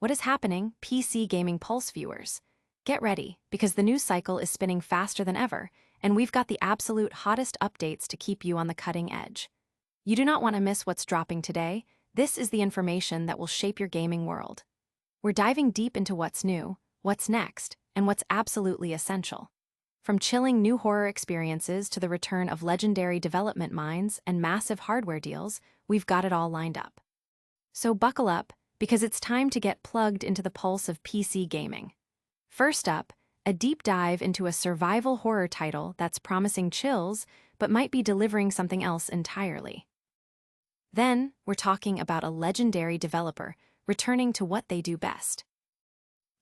What is happening, PC Gaming Pulse viewers? Get ready, because the news cycle is spinning faster than ever, and we've got the absolute hottest updates to keep you on the cutting edge. You do not want to miss what's dropping today. This is the information that will shape your gaming world. We're diving deep into what's new, what's next, and what's absolutely essential. From chilling new horror experiences to the return of legendary development minds and massive hardware deals, we've got it all lined up. So buckle up, because it's time to get plugged into the pulse of PC gaming. First up, a deep dive into a survival horror title that's promising chills, but might be delivering something else entirely. Then, we're talking about a legendary developer returning to what they do best.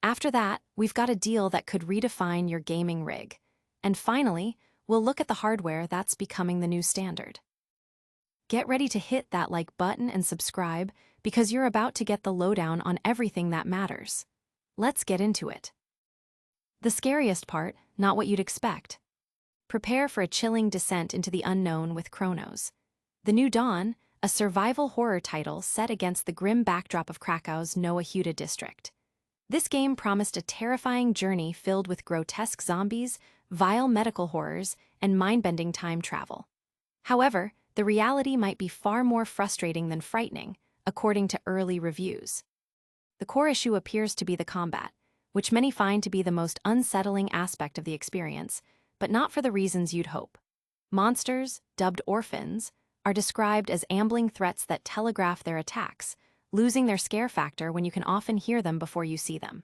After that, we've got a deal that could redefine your gaming rig. And finally, we'll look at the hardware that's becoming the new standard. Get ready to hit that like button and subscribe, because you're about to get the lowdown on everything that matters. Let's get into it. The scariest part, not what you'd expect. Prepare for a chilling descent into the unknown with Cronos. The New Dawn, a survival horror title set against the grim backdrop of Krakow's Nowa Huta district. This game promised a terrifying journey filled with grotesque zombies, vile medical horrors, and mind-bending time travel. However, the reality might be far more frustrating than frightening, according to early reviews. The core issue appears to be the combat, which many find to be the most unsettling aspect of the experience, but not for the reasons you'd hope. Monsters, dubbed orphans, are described as ambling threats that telegraph their attacks, losing their scare factor when you can often hear them before you see them.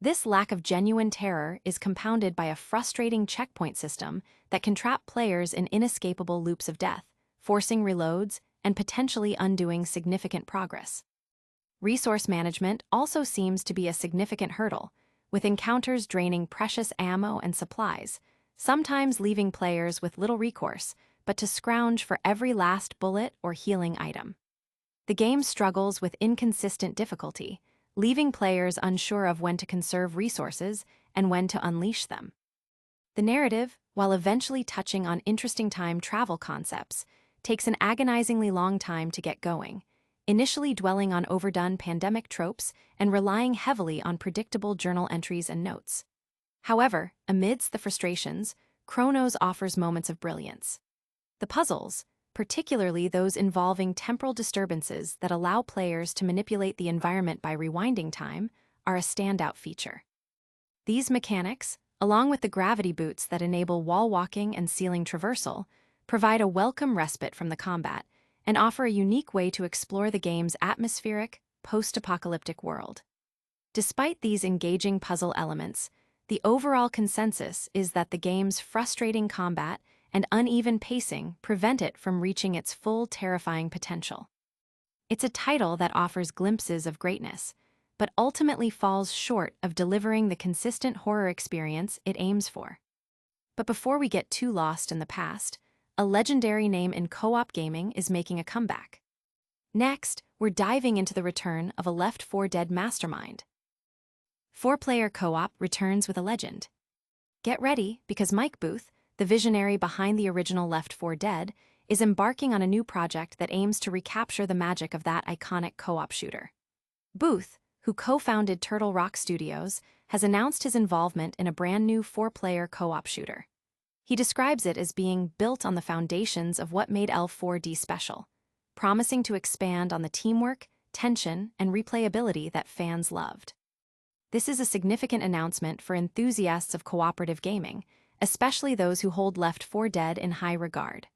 This lack of genuine terror is compounded by a frustrating checkpoint system that can trap players in inescapable loops of death, forcing reloads and potentially undoing significant progress. Resource management also seems to be a significant hurdle, with encounters draining precious ammo and supplies, sometimes leaving players with little recourse but to scrounge for every last bullet or healing item. The game struggles with inconsistent difficulty, leaving players unsure of when to conserve resources and when to unleash them. The narrative, while eventually touching on interesting time travel concepts, takes an agonizingly long time to get going, initially dwelling on overdone pandemic tropes and relying heavily on predictable journal entries and notes. However, amidst the frustrations, Cronos offers moments of brilliance. The puzzles, particularly those involving temporal disturbances that allow players to manipulate the environment by rewinding time, are a standout feature. These mechanics, along with the gravity boots that enable wall walking and ceiling traversal, provide a welcome respite from the combat and offer a unique way to explore the game's atmospheric, post-apocalyptic world. Despite these engaging puzzle elements, the overall consensus is that the game's frustrating combat and uneven pacing prevent it from reaching its full terrifying potential. It's a title that offers glimpses of greatness, but ultimately falls short of delivering the consistent horror experience it aims for. But before we get too lost in the past, a legendary name in co-op gaming is making a comeback. Next, we're diving into the return of a L4D Dead mastermind. 4-player co-op returns with a legend. Get ready, because Mike Booth, the visionary behind the original L4D Dead, is embarking on a new project that aims to recapture the magic of that iconic co-op shooter. Booth, who co-founded Turtle Rock Studios, has announced his involvement in a brand new 4-player co-op shooter. He describes it as being built on the foundations of what made L4D special, promising to expand on the teamwork, tension, and replayability that fans loved. This is a significant announcement for enthusiasts of cooperative gaming, especially those who hold L4D Dead in high regard.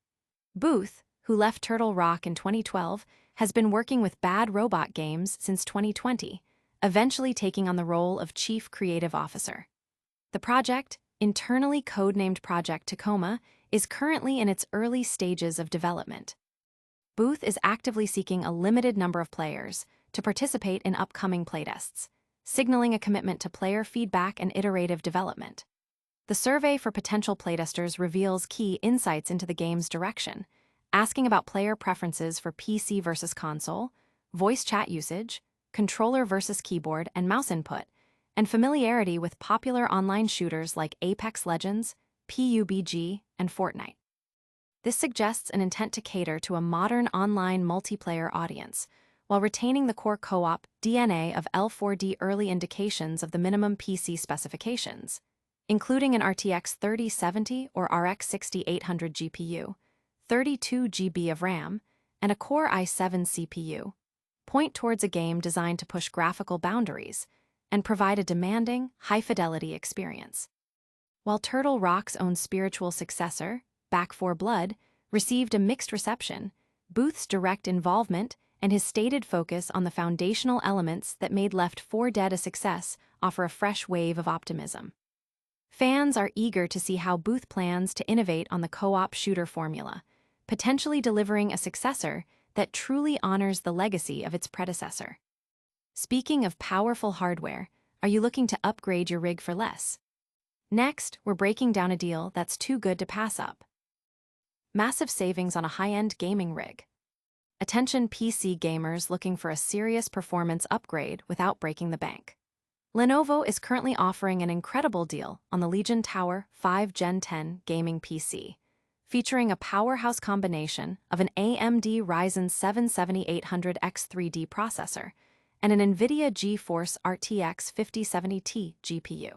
Booth, who left Turtle Rock in 2012, has been working with Bad Robot Games since 2020, eventually taking on the role of Chief Creative Officer. The project, internally codenamed Project Tacoma, is currently in its early stages of development. Booth is actively seeking a limited number of players to participate in upcoming playtests, signaling a commitment to player feedback and iterative development. The survey for potential playtesters reveals key insights into the game's direction, asking about player preferences for PC versus console, voice chat usage, controller versus keyboard and mouse input, and familiarity with popular online shooters like Apex Legends, PUBG, and Fortnite. This suggests an intent to cater to a modern online multiplayer audience, while retaining the core co-op DNA of L4D early indications of the minimum PC specifications, including an RTX 3070 or RX 6800 GPU, 32 GB of RAM, and a Core i7 CPU, point towards a game designed to push graphical boundaries and provide a demanding, high-fidelity experience. While Turtle Rock's own spiritual successor, Back 4 Blood, received a mixed reception, Booth's direct involvement and his stated focus on the foundational elements that made Left 4 Dead a success offer a fresh wave of optimism. Fans are eager to see how Booth plans to innovate on the co-op shooter formula, potentially delivering a successor that truly honors the legacy of its predecessor. Speaking of powerful hardware, are you looking to upgrade your rig for less? Next, we're breaking down a deal that's too good to pass up. Massive savings on a high-end gaming rig. Attention PC gamers looking for a serious performance upgrade without breaking the bank. Lenovo is currently offering an incredible deal on the Legion Tower 5 Gen 10 gaming PC, featuring a powerhouse combination of an AMD Ryzen 7 7800 X3D processor and an NVIDIA GeForce RTX 5070 Ti GPU.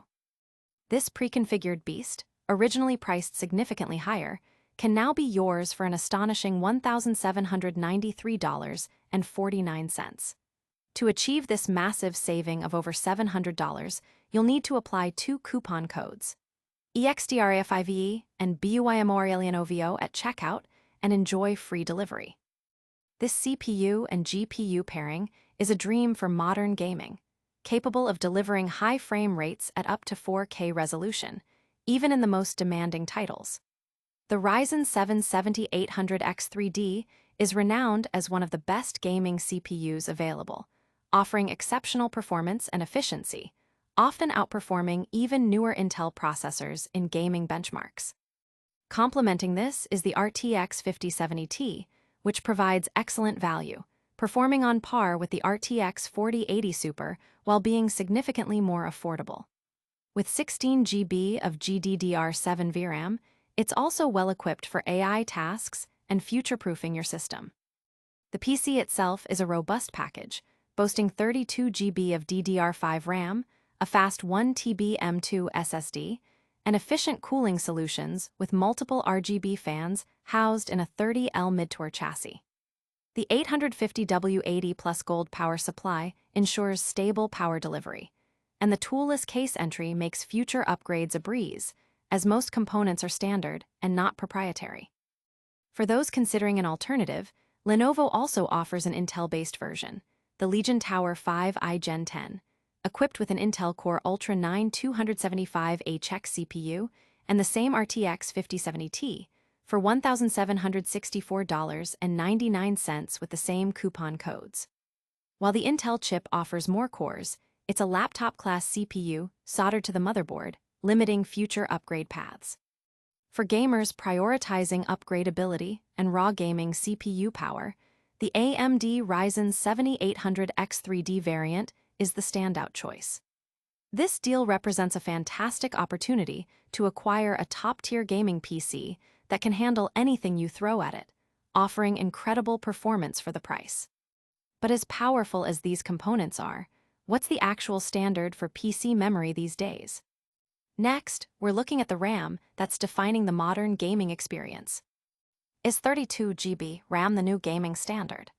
This pre-configured beast, originally priced significantly higher, can now be yours for an astonishing $1,793.49. To achieve this massive saving of over $700, you'll need to apply two coupon codes, EXDRAFIVE and BUYMORELIANOVO at checkout, and enjoy free delivery. This CPU and GPU pairing is a dream for modern gaming, capable of delivering high frame rates at up to 4K resolution, even in the most demanding titles. The Ryzen 7 7800 X3D is renowned as one of the best gaming CPUs available, offering exceptional performance and efficiency, often outperforming even newer Intel processors in gaming benchmarks. Complementing this is the RTX 5070 Ti, which provides excellent value, performing on par with the RTX 4080 Super while being significantly more affordable. With 16 GB of GDDR7 VRAM, it's also well-equipped for AI tasks and future-proofing your system. The PC itself is a robust package, boasting 32 GB of DDR5 RAM, a fast 1 TB M2 SSD, and efficient cooling solutions with multiple RGB fans housed in a 30L mid-tour chassis. The 850W80 Plus Gold power supply ensures stable power delivery, and the toolless case entry makes future upgrades a breeze, as most components are standard and not proprietary. For those considering an alternative, Lenovo also offers an Intel-based version, the Legion Tower 5i Gen 10, equipped with an Intel Core Ultra 9 275HX CPU and the same RTX 5070 Ti, for $1,764.99 with the same coupon codes. While the Intel chip offers more cores, it's a laptop-class CPU soldered to the motherboard, limiting future upgrade paths. For gamers prioritizing upgradability and raw gaming CPU power, the AMD Ryzen 7800 X3D variant is the standout choice. This deal represents a fantastic opportunity to acquire a top-tier gaming PC that can handle anything you throw at it, offering incredible performance for the price. But as powerful as these components are, what's the actual standard for PC memory these days? Next, we're looking at the RAM that's defining the modern gaming experience. Is 32 GB RAM the new gaming standard?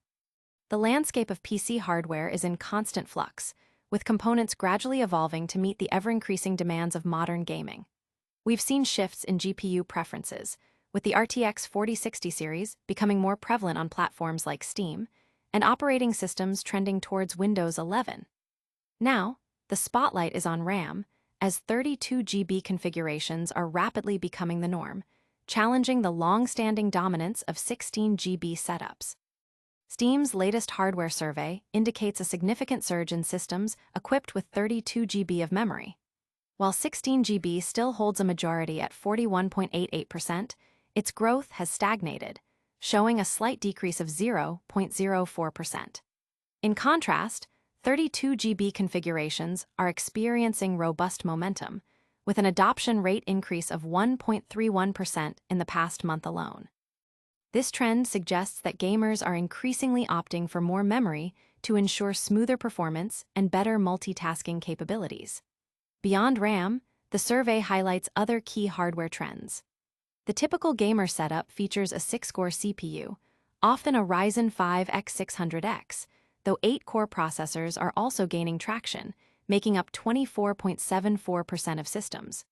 The landscape of PC hardware is in constant flux, with components gradually evolving to meet the ever-increasing demands of modern gaming. We've seen shifts in GPU preferences, with the RTX 4060 series becoming more prevalent on platforms like Steam, and operating systems trending towards Windows 11. Now, the spotlight is on RAM, as 32 GB configurations are rapidly becoming the norm, challenging the long-standing dominance of 16 GB setups. Steam's latest hardware survey indicates a significant surge in systems equipped with 32 GB of memory. While 16 GB still holds a majority at 41.88%, its growth has stagnated, showing a slight decrease of 0.04%. In contrast, 32 GB configurations are experiencing robust momentum, with an adoption rate increase of 1.31% in the past month alone. This trend suggests that gamers are increasingly opting for more memory to ensure smoother performance and better multitasking capabilities. Beyond RAM, the survey highlights other key hardware trends. The typical gamer setup features a 6-core CPU, often a Ryzen 5 X600X, though 8-core processors are also gaining traction, making up 24.74% of systems.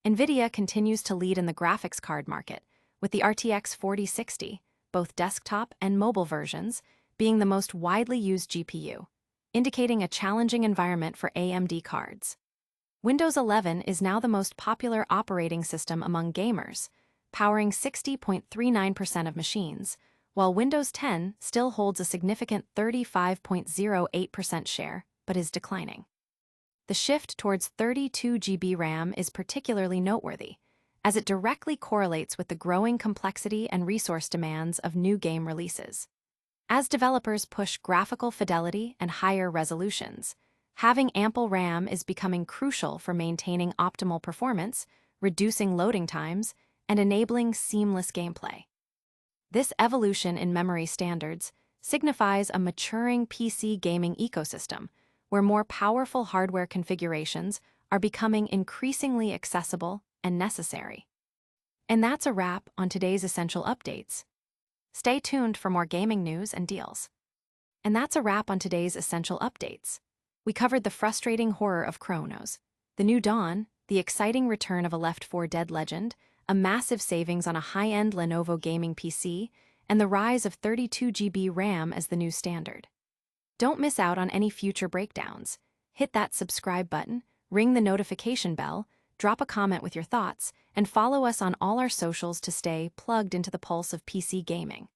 NVIDIA continues to lead in the graphics card market, with the RTX 4060, both desktop and mobile versions, being the most widely used GPU, indicating a challenging environment for AMD cards. Windows 11 is now the most popular operating system among gamers, powering 60.39% of machines, while Windows 10 still holds a significant 35.08% share, but is declining. The shift towards 32 GB RAM is particularly noteworthy, as it directly correlates with the growing complexity and resource demands of new game releases. As developers push graphical fidelity and higher resolutions, having ample RAM is becoming crucial for maintaining optimal performance, reducing loading times, and enabling seamless gameplay. This evolution in memory standards signifies a maturing PC gaming ecosystem, where more powerful hardware configurations are becoming increasingly accessible and necessary. And that's a wrap on today's Essential Updates. Stay tuned for more gaming news and deals. And that's a wrap on today's Essential Updates. We covered the frustrating horror of Cronos, the new dawn, the exciting return of a L4D Dead legend, a massive savings on a high-end Lenovo gaming PC, and the rise of 32 GB RAM as the new standard. Don't miss out on any future breakdowns. Hit that subscribe button, ring the notification bell, drop a comment with your thoughts, and follow us on all our socials to stay plugged into the pulse of PC gaming.